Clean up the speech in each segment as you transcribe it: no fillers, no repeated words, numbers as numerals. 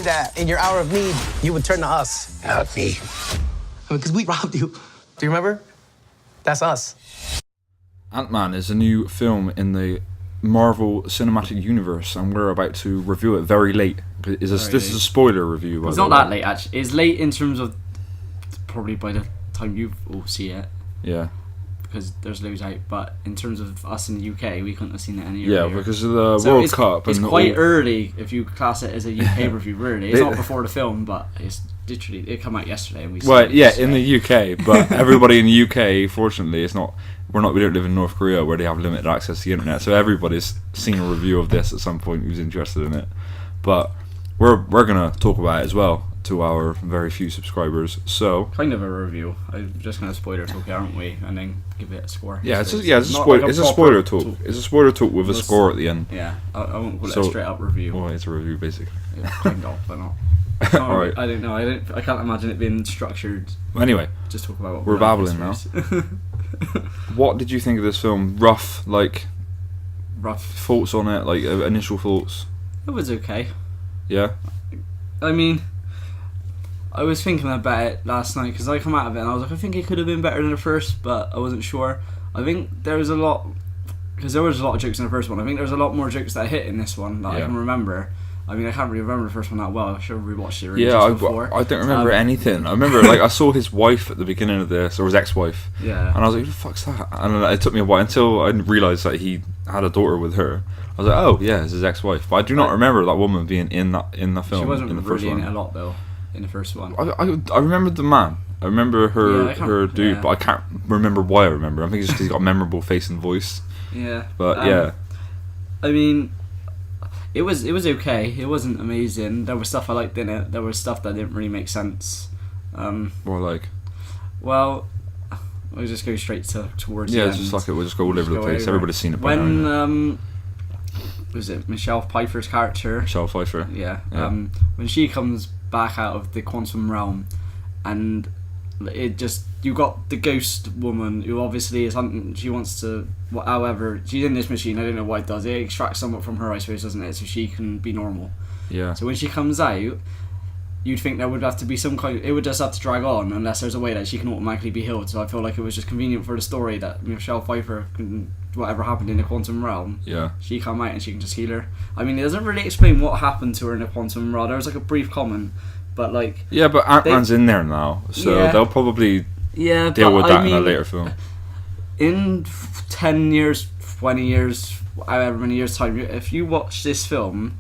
that in your hour of need, you would turn to us. Not me. Because we robbed you. Do you remember? That's us. Ant-Man is a new film in the Marvel Cinematic Universe, and we're about to review it very late. This is a spoiler review. It's not that late, actually. It's late in terms of probably by the time you all see it. Yeah. Because there's loads out, but in terms of us in the UK, we couldn't have seen it any earlier. Yeah, because of the World Cup. It's quite early if you class it as a UK review, really. It's not before the film, but it's literally, it came out yesterday. And we saw it in the UK, but everybody in the UK, fortunately, we don't live in North Korea where they have limited access to the internet, so everybody's seen a review of this at some point who's interested in it. But we're going to talk about it as well to our very few subscribers. So kind of a review. I'm just going to spoiler talk, aren't we? And then give it a score. Yeah, it's a spoiler talk. It's a spoiler talk with a score at the end. Yeah, I won't call it a straight up review. Well, it's a review basically. Yeah, kind of, but not. All right. I don't know. I can't imagine it being structured. Anyway, just talk about what we're babbling now. What did you think of this film? Rough thoughts on it, like initial thoughts. It was okay. Yeah. I mean, I was thinking about it last night because I come out of it and I was like, I think it could have been better than the first, but I wasn't sure. I think there was a lot, because there was a lot of jokes in the first one. I think there was a lot more jokes that hit in this one that I can remember. I mean, I can't really remember the first one that well. I should have rewatched it. I don't remember anything. I remember, I saw his wife at the beginning of this, or his ex-wife. Yeah. And I was like, who the fuck's that? And it took me a while until I realised that he had a daughter with her. I was like, oh yeah, it's his ex-wife. But I do not remember that woman being in the film. She wasn't in the first really one. in it a lot though. In the first one, I remember the man. I remember her dude, but I can't remember why I remember. I think it's just because he's got a memorable face and voice. Yeah. But yeah. I mean, it was okay. It wasn't amazing. There was stuff I liked in it. There was stuff that didn't really make sense. More like. Well, we'll just go straight towards. Yeah, the it's end. just like it will just go all over the place. Everybody's seen it by now. When was it Michelle Pfeiffer's character? Michelle Pfeiffer. Yeah. When she comes back out of the quantum realm, and it just, you got the ghost woman who obviously is hunting. She wants to, however, she's in this machine. I don't know what it does. It extracts something from her, I suppose, doesn't it? So she can be normal. Yeah. So when she comes out, you'd think there would have to be some kind. It would just have to drag on unless there's a way that she can automatically be healed. So I feel like it was just convenient for the story that Michelle Pfeiffer can, whatever happened in the quantum realm, she come out and she can just heal her. I mean, it doesn't really explain what happened to her in the quantum realm. There was like a brief comment, but like but Ant-Man's in there now, so they'll probably deal with that in a later film. In 10 years, 20 years, however many years time, if you watch this film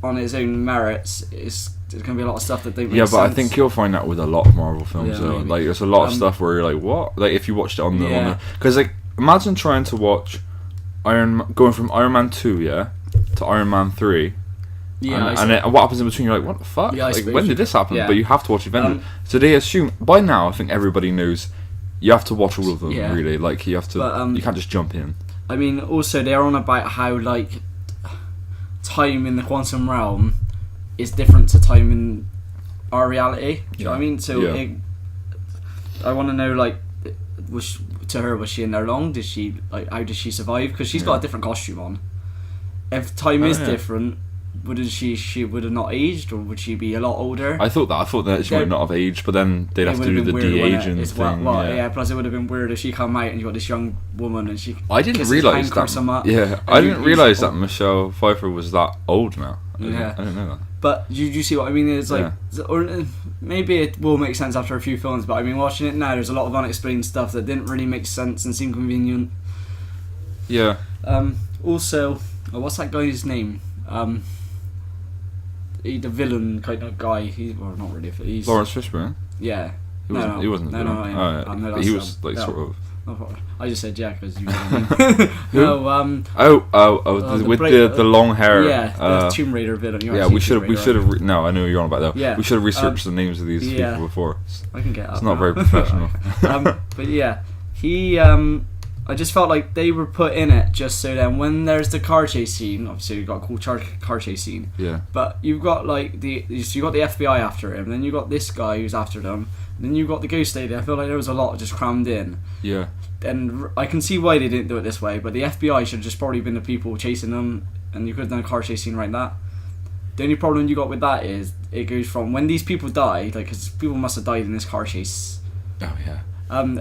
on its own merits, there's going to be a lot of stuff that don't make sense. I think you'll find that with a lot of Marvel films. Maybe. Like, there's a lot of stuff where you're like, what? Like, if you watched it on the... Because, like, imagine trying to watch going from Iron Man 2, to Iron Man 3. Yeah, and what happens in between, you're like, what the fuck? Like, when did this happen? But you have to watch Avengers. So they assume, by now, I think everybody knows, you have to watch all of them, really. Like, you have to... you can't just jump in. I mean, also, they're on about how, like, time in the quantum realm is different to time in our reality. Do you know what I mean? So I want to know, like, was she in there long? Did she, like, how did she survive? Because she's got a different costume on. If time is different, wouldn't she would have not aged, or would she be a lot older? I thought that she might not have aged, but then they'd have to do the de-aging thing. Plus it would have been weird if she come out and you got this young woman and she. I didn't realise that. I didn't realise that Michelle Pfeiffer was that old now. I didn't know that. But you see what I mean? It's like, or maybe it will make sense after a few films. But I mean, watching it now, there's a lot of unexplained stuff that didn't really make sense and seem convenient. Yeah. Also, what's that guy's name? The villain kind of guy. Not really. He's Lawrence Fishburne. Yeah. He wasn't. No, he was like sort of. I just said because you. With the long hair. The Tomb Raider villain. We should have. No, I know you're on about that. Yeah. We should have researched the names of these people before. I can get. It's not very professional. But yeah, he. I just felt like they were put in it just so then when there's the car chase scene, obviously you've got a cool car chase scene. Yeah. But you've got like you got the FBI after him, then you got this guy who's after them, and then you got the ghost lady. I feel like there was a lot just crammed in. Yeah. And I can see why they didn't do it this way, but the FBI should have just probably been the people chasing them, and you could have done a car chase scene like that. The only problem you got with that is it goes from when these people died, like, because people must have died in this car chase. Oh yeah.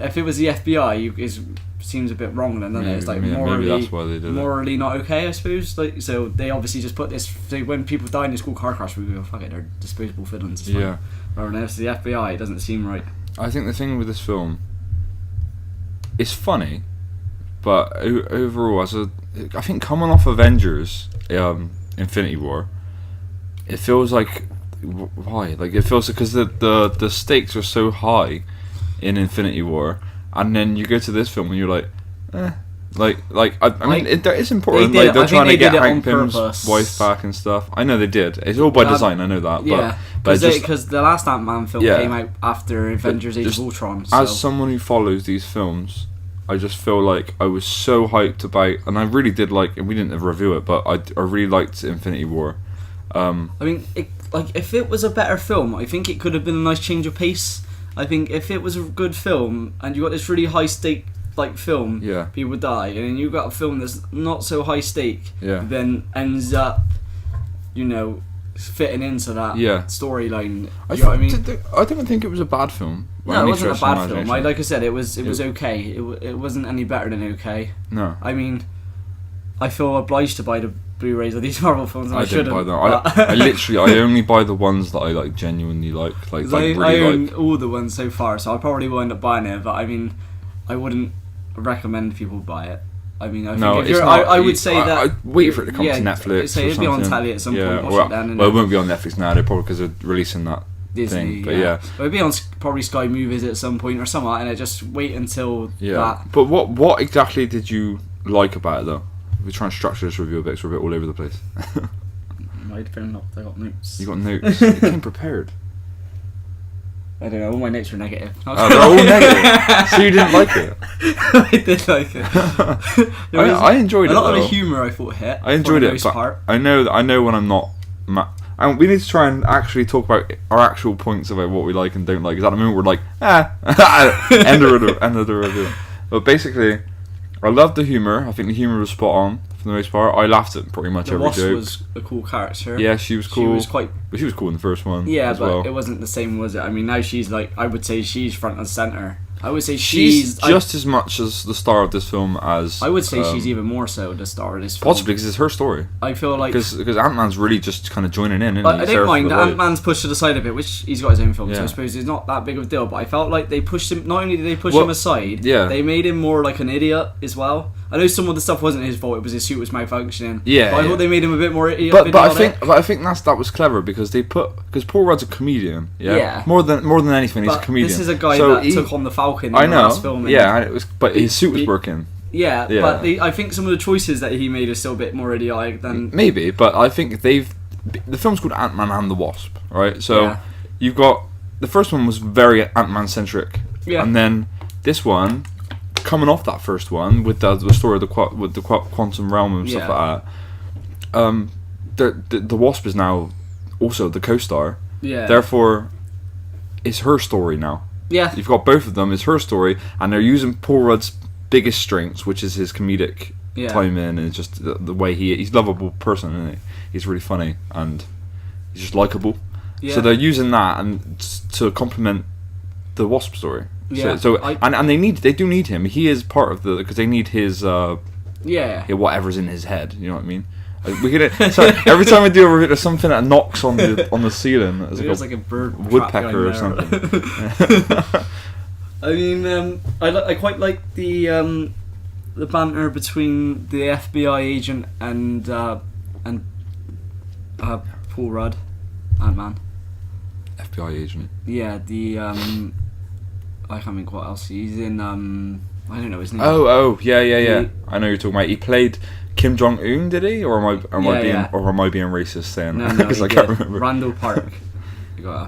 If it was the FBI, it seems a bit wrong then, doesn't it? It's like maybe that's why they did morally not okay, I suppose. Like, so they obviously just put this. So when people die in a school car crash, we go, fuck it, they're disposable villains. It's fine. Rather than if it's the FBI, it doesn't seem right. I think the thing with this film, it's funny, but overall, I think coming off Avengers, Infinity War, it feels like why? Like, it feels because the stakes are so high in Infinity War, and then you go to this film and you're like, I mean, it's important. Like, they're trying to get Hank Pym's wife back and stuff. I know they did. It's all by design. I know that. Yeah, because the last Ant-Man film came out after Avengers: Age of Ultron. So. As someone who follows these films, I just feel like I was so hyped about, and I really did like. And we didn't review it, but I really liked Infinity War. I mean, if it was a better film, I think it could have been a nice change of pace. I think if it was a good film and you got this really high stake film, people die, and then you got a film that's not so high stake, then ends up, fitting into that storyline. You know what I mean? I don't think it was a bad film. No, it wasn't a bad film. Like I said, it was okay. It wasn't any better than okay. No. I mean, I feel obliged to buy the Blu-rays of these Marvel films, and I shouldn't. Buy them. I only buy the ones that I genuinely like. I own all the ones so far, so I probably will end up buying it. But I mean, I wouldn't recommend people buy it. I mean, I would say that I'd wait for it to come to Netflix. Say it'd be on telly at some point. Well, it won't be on Netflix now. They're probably because they're releasing that Disney thing. But it'd be on probably Sky Movies at some point or something, and I just wait until that. But what exactly did you like about it though? We're trying to structure this review a bit, so we're a bit all over the place. I'd been not. I got notes. You got notes. You came prepared. I don't know. All my notes were negative. Oh, they're all negative. So you didn't like it? I did like it. I enjoyed it. A lot of the humour I thought hit. I enjoyed it, but I know when I'm not. And we need to try and actually talk about our actual points about what we like and don't like. Because at the moment we're like, end of the review. But basically, I loved the humour. I think the humour was spot on for the most part. I laughed at pretty much every Wasp joke. Was a cool character. Yeah, she was cool. She was cool in the first one. Yeah, as but well. it wasn't the same, was it? I mean, now she's I would say she's front and centre. I would say she's just as much as the star of this film as. I would say she's even more so the star of this film. Possibly because it's her story. I feel like because Ant-Man's really just kind of joining in. I don't mind that Ant-Man's pushed to the side a bit, which he's got his own film, so I suppose it's not that big of a deal. But I felt like they pushed him. Not only did they push him aside, they made him more like an idiot as well. I know some of the stuff wasn't his fault; it was his suit was malfunctioning. Yeah, but I thought they made him a bit more idiot. But I think that was clever because Paul Rudd's a comedian. Yeah. More than anything, he's a comedian. This is a guy that took on the Falcon. In the last film. Yeah, but his suit was working. Yeah, but I think some of the choices that he made are still a bit more idiotic than... Maybe, but I think the film's called Ant-Man and the Wasp, right? So you've got... The first one was very Ant-Man centric. Yeah. And then this one, coming off that first one, with the story of the quantum realm and stuff like that, the Wasp is now also the co-star. Yeah. Therefore, it's her story now. Yeah. You've got both of them, it's her story, and they're using Paul Rudd's biggest strengths, which is his comedic timing and just the way he's a lovable person, isn't he? He's really funny and he's just likable. Yeah. So they're using that and to complement the Wasp story. Yeah. And they do need him. He is part of because they need his whatever's in his head. You know what I mean? Every time we do a review, there's something that knocks on the ceiling. There's like a bird woodpecker or something. I mean, I quite like the banter between the FBI agent and Paul Rudd, Ant-Man. FBI agent. Yeah, I can't think what else he's in. I don't know his name. Oh, yeah. I know you're talking about. He played Kim Jong-un, did he? Or am I being racist saying that? Because I can't remember. Randall Park.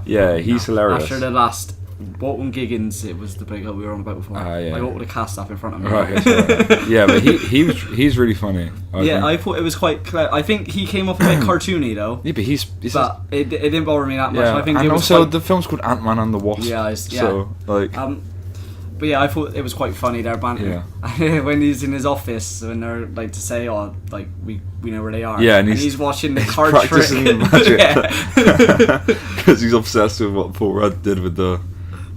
He's hilarious. After the last Walton Giggins, it was the big we were on about before. I got the cast up in front of me. Right. Yeah, but he's really funny. I thought it was quite clever. I think he came off a bit cartoony though. Yeah, but it didn't bother me that much. Yeah. I think the film's called Ant-Man and the Wasp. Yeah. So But yeah, I thought it was quite funny their banter. Yeah. When he's in his office, when they're like to say, "Oh, like we know where they are." Yeah, and he's watching the card practicing trick. the magic because he's obsessed with what Paul Rudd did with the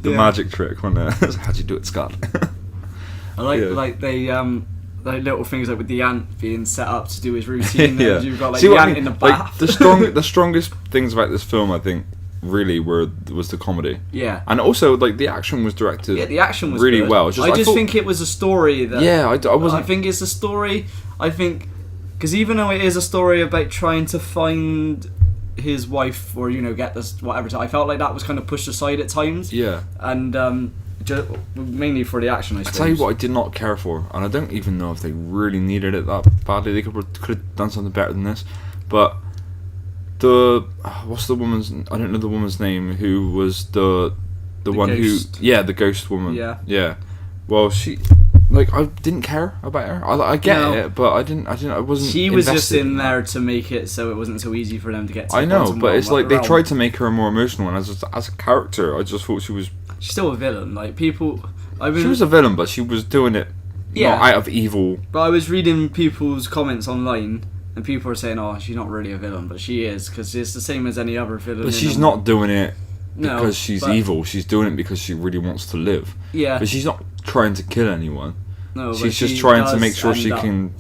magic trick. How'd you do it, Scott? I like they like little things like with the ant being set up to do his routine. Yeah. You've got like See the what ant I mean? in the Like, bath. the strongest things about this film, I think, really was the comedy. Yeah. And also, like, the action was directed. Yeah, the action was really good. well. I just think it was a story that. Yeah, I wasn't. I think it's a story. I think because even though it is a story about trying to find his wife or get this whatever, I felt like that was kind of pushed aside at times. Yeah. And just mainly for the action, I suppose. I tell you what, I did not care for, and I don't even know if they really needed it that badly. They could have done something better than this, but. What's the woman's? I don't know the woman's name. Who was the one ghost. who? Yeah, the ghost woman. Yeah. Well, she, I didn't care about her. I get it, but I didn't. I wasn't. She was just invested in there to make it so it wasn't so easy for them to get to. I know, but it's like they realm. tried to make her more emotional, and as a character, I just thought she was. She's still a villain. Like people, She was a villain, but she was doing it. Not out of evil. But I was reading people's comments online. And people are saying, "Oh, she's not really a villain, but she is because it's the same as any other villain." But she's not doing it because she's evil. She's doing it because she really wants to live. Yeah. But she's not trying to kill anyone. No, she's just trying to make sure she can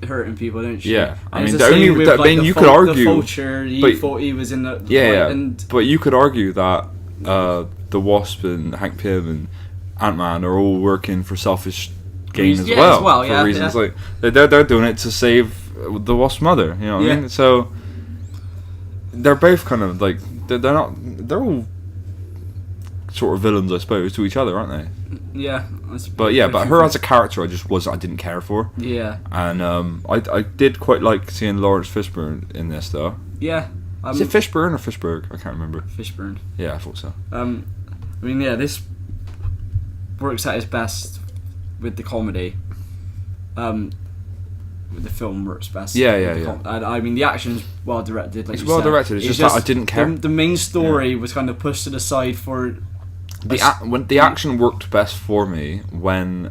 hurting people, don't she? Yeah, I mean, you could argue. The Vulture, he thought he was in the and but you could argue that the Wasp and Hank Pym and Ant-Man are all working for selfish gain as well. For reasons like they're doing it to save the Wasp's mother, you know what I mean? So they're both kind of like they're all sort of villains, I suppose, to each other, aren't they? Yeah. But her as a character, I didn't care for. Yeah. And I did quite like seeing Lawrence Fishburne in this though. Yeah. Is it Fishburne or Fishburne? I can't remember. Fishburne. Yeah, I thought so. I mean, this works at its best with the comedy. With the film works best. Yeah. I mean, the action's well directed. Like it's well directed. It's just that I didn't care. The main story was kind of pushed to the side for. When the action worked best for me when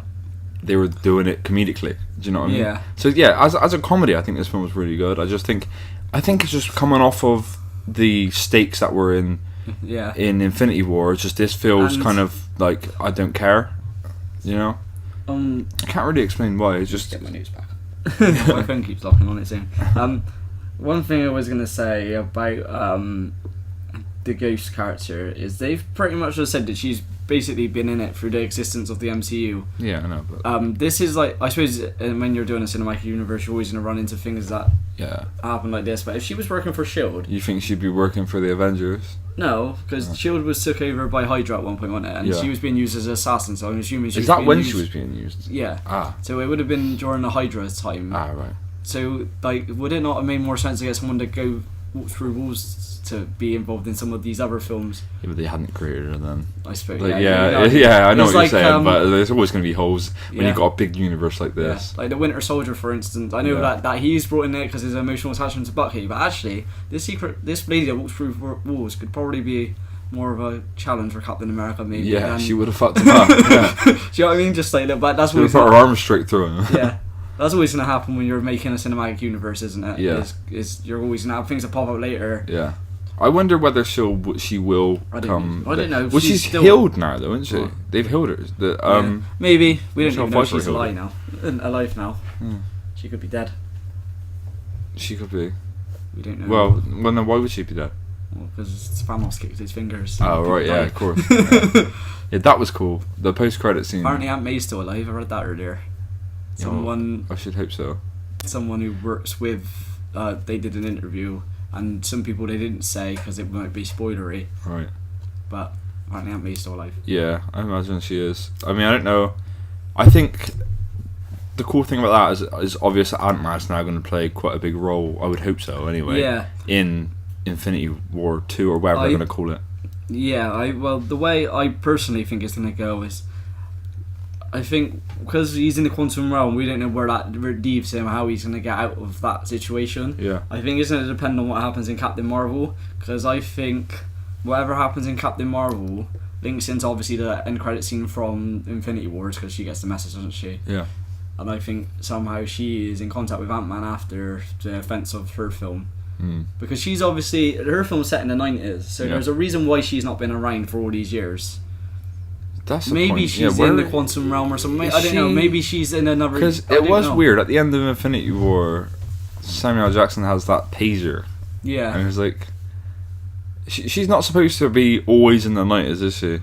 they were doing it comedically. Do you know what I mean? Yeah. So as a comedy, I think this film was really good. I think it's just coming off of the stakes that were in Infinity War. It's just this feels kind of like I don't care. You know. I can't really explain why. It's just get my news back. My phone keeps locking on its own. One thing I was going to say about the Ghost character is they've pretty much just said that she's basically been in it through the existence of the MCU. Yeah, I know. But this is like, I suppose when you're doing a cinematic universe, you're always going to run into things that happen like this. But if she was working for S.H.I.E.L.D. You think she'd be working for the Avengers? No, because S.H.I.E.L.D. was took over by Hydra at one point, wasn't it? And she was being used as an assassin, so I'm assuming she was being used... she was being used? Yeah. Ah. So it would have been during the Hydra time. Ah, right. So, like, would it not have made more sense to get someone to go walk through walls to be involved in some of these other films? Yeah, but they hadn't created her then. I suppose. Like, I know what you're saying, but there's always going to be holes when you've got a big universe like this. Yeah. Like the Winter Soldier, for instance. I know that he's brought in there because his emotional attachment to Bucky, but actually, this lady that walks through walls could probably be more of a challenge for Captain America, maybe. Yeah, she would have fucked him up. Yeah. Do you know what I mean? Just like, but that's what. She put her arm straight through him. Yeah. That's always going to happen when you're making a cinematic universe, isn't it? Yeah. Is you're always going to have things that pop up later. Yeah. I wonder whether she will come. I don't know. Well, she's healed now, though, isn't she? They've healed her. Maybe. We don't even know if she's alive now. She could be dead. She could be. We don't know. Well, then why would she be dead? Well, because Thanos kicked his fingers. Oh, right, yeah, of course. Yeah, that was cool. The post-credit scene. Apparently Aunt May's still alive. I read that earlier. I should hope so. Someone who works with... they did an interview, and some people they didn't say because it might be spoilery. Right. But apparently Aunt May's still alive. Yeah, I imagine she is. I mean, I don't know. I think the cool thing about that is obvious that Ant-Man's now going to play quite a big role. I would hope so, anyway. Yeah. In Infinity War 2 or whatever they're going to call it. Yeah, well, the way I personally think it's going to go is, I think because he's in the quantum realm, we don't know where that leaves him, how he's going to get out of that situation. Yeah. I think it's going to depend on what happens in Captain Marvel, because I think whatever happens in Captain Marvel, links into obviously the end credit scene from Infinity Wars because she gets the message, doesn't she? Yeah. And I think somehow she is in contact with Ant-Man after the events of her film. Because she's obviously, her film's set in the 90s, so there's a reason why she's not been around for all these years. That's the maybe point. she's in the quantum realm or something. I don't know. Maybe she's in another. Because it was weird at the end of Infinity War. Samuel L. Jackson has that taser. Yeah. And it was like, she's not supposed to be always in the 90s, is she?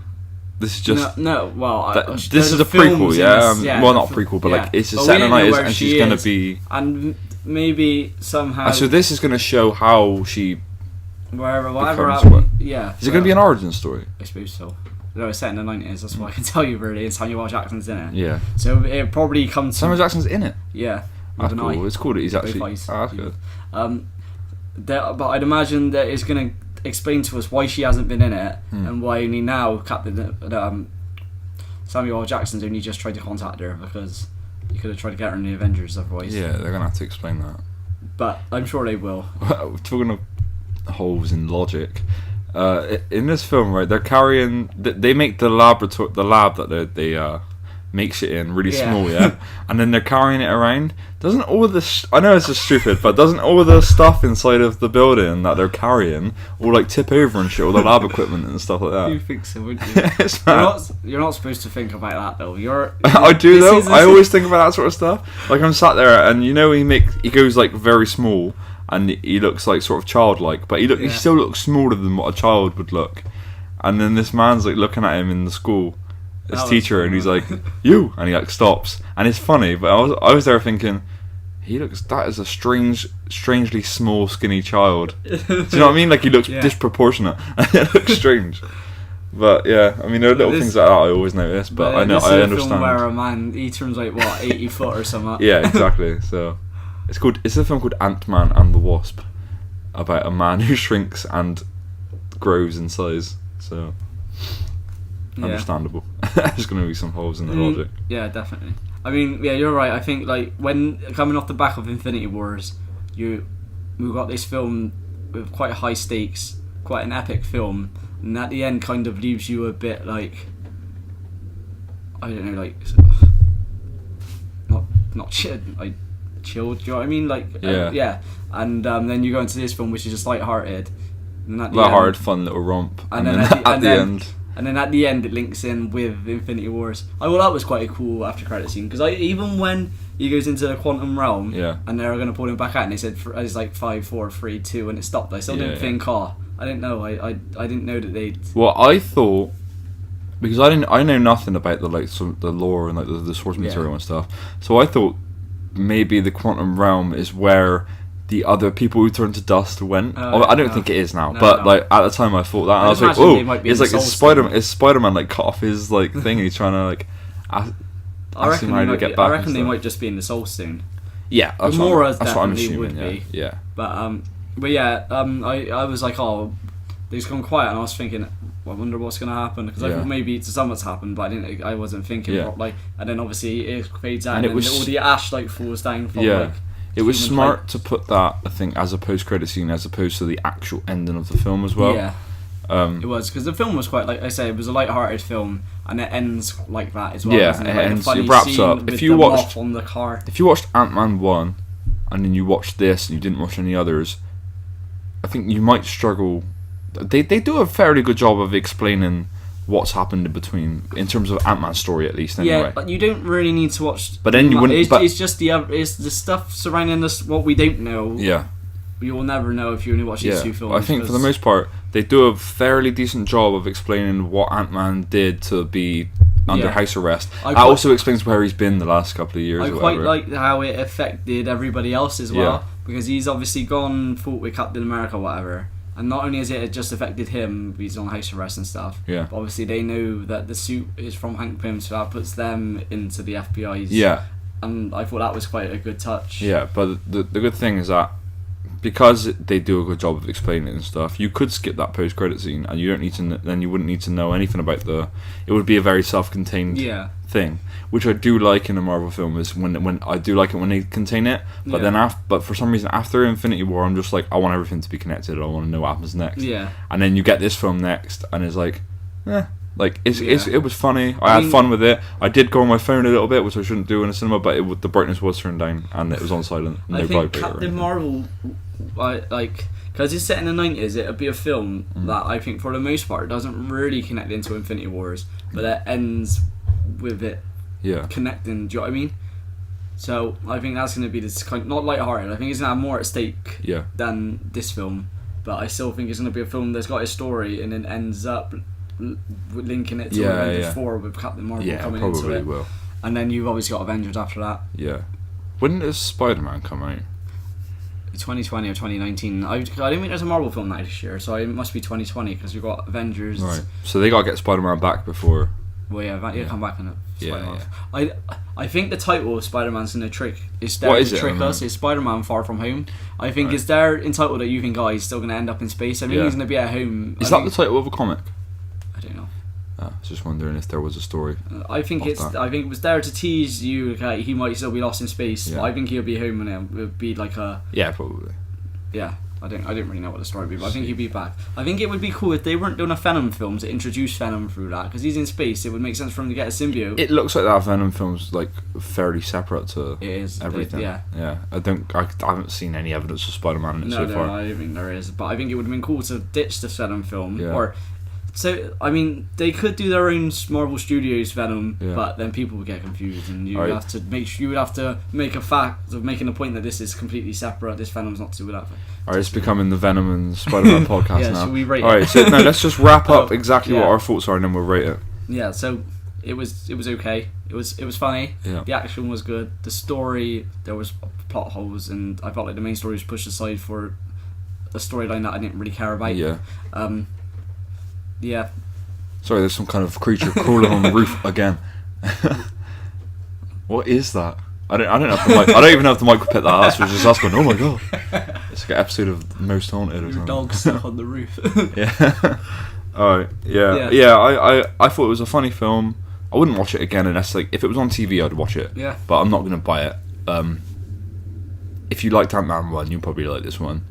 This is just no. Well, this is a prequel, yeah. Well, not a prequel, but like it's set in the 90s, and she's gonna be. And maybe somehow. So this is gonna show how she. Whatever. Yeah. Is it gonna be an origin story? I suppose so. No, it's set in the 90s. That's what I can tell you. Really, and Samuel L. Jackson's in it. Yeah. So it probably comes. Samuel Jackson's in it. Yeah. That's cool. It's cool that he's actually. That's good. But I'd imagine that it's gonna explain to us why she hasn't been in it and why only now Samuel L. Jackson's only just tried to contact her because he could have tried to get her in the Avengers otherwise. Yeah, they're gonna have to explain that. But I'm sure they will. Talking of holes in logic, in this film, right, they're carrying. They make the lab that they make shit in really small, yeah, and then they're carrying it around. Doesn't all this? I know it's just stupid, but doesn't all the stuff inside of the building that they're carrying all like tip over and shit, all the lab equipment and stuff like that? You think so, wouldn't you? You're not supposed to think about that though. I do though. I always think about that sort of stuff. Like I'm sat there, and you know he goes like very small, and he looks like sort of childlike, but he still looks smaller than what a child would look. And then this man's like looking at him in the school. His teacher, and he's like, "You," and he like stops, and it's funny. But I was there thinking, that is a strangely small, skinny child. Do you know what I mean? Like he looks disproportionate. It looks strange. But yeah, I mean there are little things like that I always notice. But I know I understand. Film where a man he turns like 80 foot or something. Yeah, exactly. So it's a film called Ant-Man and the Wasp, about a man who shrinks and grows in size. So. Understandable. There's going to be some holes in the logic. Yeah, definitely. I mean, yeah, you're right. I think like when coming off the back of Infinity Wars, we got this film with quite high stakes, quite an epic film, and at the end kind of leaves you a bit like I don't know, like not chilled. Do you know what I mean? Like yeah. And then you go into this film which is just light-hearted. Light-hearted, fun little romp, and then at the end. And then at the end, it links in with Infinity Wars. I thought that was quite a cool after-credit scene because even when he goes into the quantum realm, and they're going to pull him back out, and they said it's like 5, 4, 3, 2, and it stopped. I still didn't think, I didn't know. I didn't know that they'd. Well, I thought because I know nothing about the the lore and like the source material and stuff. So I thought maybe the quantum realm is where the other people who turn to dust went. I don't think it is now, but like at the time I thought that, and I was like, "Oh, it's like is Spider-Man like cut off his like thing? And he's trying to like ask him how to get back." I reckon they might just be in the Soul Stone. Yeah, that's what I'm assuming. Would be. Yeah. But yeah, I was like, they've gone quiet, and I was thinking, I wonder what's going to happen because I thought maybe something's happened, but I wasn't thinking properly. And then obviously it fades out, and all the ash like falls down from like. It was smart to put that, I think, as a post-credit scene as opposed to the actual ending of the film as well. Yeah, it was because the film was quite, like I say, it was a light-hearted film, and it ends like that as well. Yeah, it wraps up. If you watched on the car, if you watched Ant-Man 1, and then you watched this and you didn't watch any others, I think you might struggle. They do a fairly good job of explaining what's happened in between, in terms of Ant-Man's story at least. Anyway. Yeah, but you don't really need to watch. But then you wouldn't. It's just it's the stuff surrounding us, what we don't know. Yeah. You will never know if you only watch these two films. I think for the most part they do a fairly decent job of explaining what Ant-Man did to be under house arrest. That also explains where he's been the last couple of years. I quite like how it affected everybody else as well, because he's obviously gone fought with Captain America, whatever. And not only has it just affected him, he's on house arrest and stuff. Yeah. But obviously they know that the suit is from Hank Pym, so that puts them into the FBI's. Yeah. And I thought that was quite a good touch. Yeah, but the good thing is that because they do a good job of explaining it and stuff, you could skip that post-credit scene, and you don't need to. Then you wouldn't need to know anything about the. It would be a very self-contained thing, which I do like in a Marvel film. Is when I do like it when they contain it, but then but for some reason after Infinity War, I'm just like I want everything to be connected. I want to know what happens next. Yeah. And then you get this film next, and it's like, Like it was funny. I had fun with it. I did go on my phone a little bit, which I shouldn't do in a cinema, but the brightness was turned down and it was on silent. No I think vibrator. Captain Marvel, because it's set in the 90s, it'd be a film that I think for the most part doesn't really connect into Infinity Wars, but it ends with it connecting. Do you know what I mean? So I think that's going to be this kind of, not lighthearted. I think it's going to have more at stake than this film, but I still think it's going to be a film that's got a story and then ends up linking it to Avengers 4 with Captain Marvel coming into it. Will. And then you've always got Avengers after that. Yeah. When does Spider-Man come out? 2020 or 2019. I don't think there's a Marvel film out this year, so it must be 2020 because we've got Avengers. Right. So they got to get Spider-Man back before. Well, come back on it. Yeah. I think the title of Spider-Man's in a trick. It's there to trick us. It's Spider-Man Far From Home. I think it's there entitled that you think, he's still going to end up in space. I think he's going to be at home. Is that the title of a comic? I don't know. I was just wondering if there was a story. I think it was there to tease you. Okay, he might still be lost in space, but I think he'll be home and it would be like a. Yeah, probably. Yeah. I didn't really know what the story would be, but I think he'd be back. I think it would be cool if they weren't doing a Venom film to introduce Venom through that, because he's in space. It would make sense for him to get a symbiote. It looks like that Venom film's like fairly separate to everything. Yeah. I haven't seen any evidence of Spider-Man in it so far. No, I don't think there is. But I think it would have been cool to ditch the Venom film, they could do their own Marvel Studios Venom, but then people would get confused, and you would have to make a fact of making a point that this is completely separate. This Venom's not to do with that. Alright, it's becoming the Venom and Spider-Man podcast now. Should we rate it? Alright, so now let's just wrap up exactly what our thoughts are, and then we'll rate it. Yeah, so it was okay. It was funny. Yeah. The action was good. The story, there was plot holes, and I felt like the main story was pushed aside for a storyline that I didn't really care about. Yeah. Yeah. Sorry, there's some kind of creature crawling on the roof again. What is that? I don't have the mic. I don't even have the mic to pick that up. So just us going, oh my god! It's like an episode of Most Haunted or something. Your dog's stuck on the roof. Yeah. Alright. Yeah. I thought it was a funny film. I wouldn't watch it again unless if it was on TV, I'd watch it. Yeah. But I'm not gonna buy it. If you liked Ant-Man 1, you probably like this one.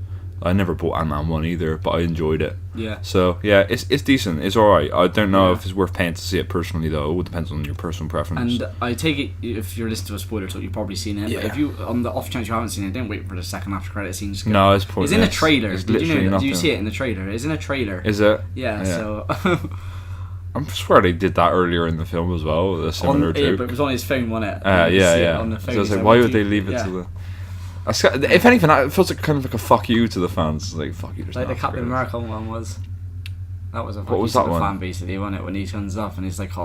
I never bought Ant-Man 1 either, but I enjoyed it. Yeah. So, it's decent. It's alright. I don't know if it's worth paying to see it personally, though. It all depends on your personal preference. And I take it, if you're listening to a spoiler talk, you've probably seen it. Yeah. But if you, on the off chance you haven't seen it, don't wait for the second after credit scene. Just go. No, it's pointless. It's in the trailer. It's literally nothing. Do you see it in the trailer? It's in a trailer. Is it? Yeah. So... I swear they did that earlier in the film as well, a similar joke. Yeah, but it was on his phone, wasn't it? Yeah. On the phone, so I was like, why would they leave it to the... If anything, it feels like kind of like a fuck you to the fans. Like, fuck you. Like the Captain America one was. That was a fuck you to the fan, basically, wasn't it? When he turns up and he's like,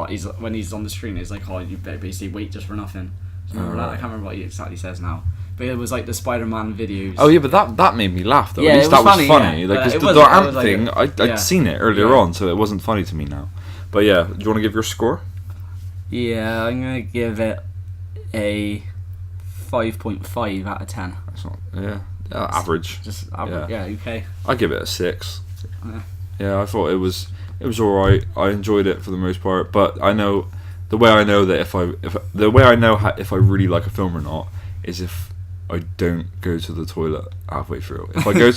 when he's on the screen, he's like, you better basically wait just for nothing. Remember that? I can't remember what he exactly says now. But it was like the Spider-Man videos. Oh yeah, but that made me laugh though. Yeah, At least that was funny. Yeah. Like the ant thing, I'd seen it earlier on, so it wasn't funny to me now. But yeah, do you want to give your score? Yeah, I'm gonna give it a 5.5 out of 10. That's not average. Just average. Yeah, okay. I give it a 6. Yeah, I thought it was alright. I enjoyed it for the most part, but I know the way I know that if I really like a film or not is if I don't go to the toilet halfway through. If I go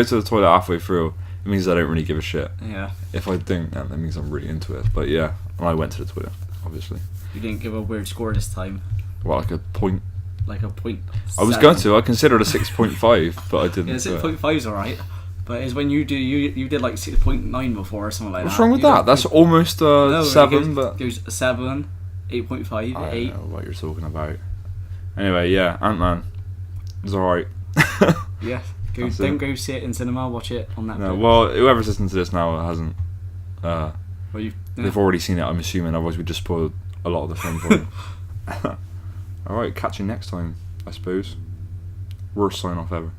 to the toilet halfway through, it means I don't really give a shit. Yeah. If I don't, that means I'm really into it. But yeah, and I went to the toilet, obviously. You didn't give a weird score this time. Well, like a point. Like a point. I was going to. I considered a 6.5, but I didn't. Yeah, 6.5 is alright. But it's when you did like 6.9 before or something like that. What's wrong with that? That's almost 7, but goes 7, 8.5, 8. I don't know what you're talking about. Anyway, yeah, Ant-Man. It's alright. Yeah. Don't go see it in cinema, watch it on Netflix. No, well, whoever's listening to this now hasn't. They've already seen it, I'm assuming, otherwise we'd just spoiled a lot of the film for them. Alright, catch you next time, I suppose. Worst sign off ever.